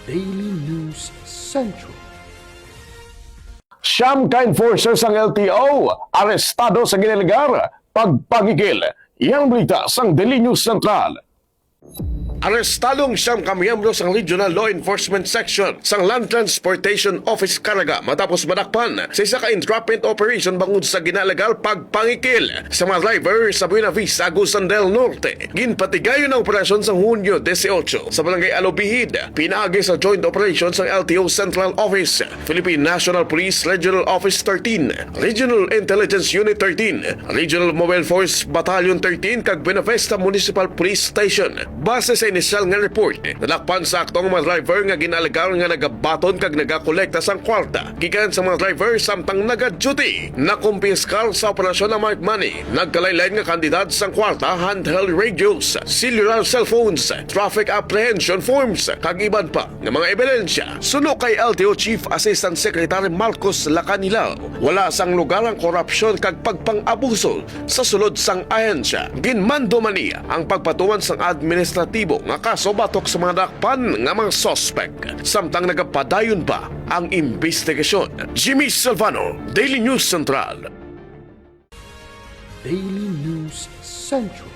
Daily News Central. Siyam ka-enforcers ang LTO, arestado sa giniligar, pagpangigil. Yang balita sang Daily News Central. Arestadong siyam kamiyembro sa Regional Law Enforcement Section sa Land Transportation Office Caraga matapos madakpan sa isa ka-entrapment operation bangod sa ginalegal pagpangikil sa mga driver sa Buena Vista, Agusan del Norte. Ginpatigayon ang operasyon sa Hunyo 18 sa Barangay Alobihid, pinaagi sa Joint Operations ng LTO Central Office, Philippine National Police Regional Office 13, Regional Intelligence Unit 13, Regional Mobile Force Battalion 13 kag Buena Vista Municipal Police Station. Base sa inisyal nga report, nadakpan sa aktong mga driver nga ginalegal nga nagabaton kag nagakolekta sang kwarta gikan sa mga driver samtang naga-duty. Nakumpiskal sa operasyon ng mark money, nagkalaylay nga kandidad sang kwarta, handheld radios, cellular cellphones, traffic apprehension forms kag iban pa nga mga ebidensya. Suno kay LTO Chief Assistant Secretary Marcos Lacanilao, wala sang lugar ang korupsyon kag pagpang-abuso sa sulod sang ahensya. Ginmando man niya ang pagpatuman sang administratibo nga kaso batok sa mga dakpan nga mga sospek. Samtang nagapadayon pa ang investigasyon. Jimmy Silvano, Daily News Central. Daily News Central.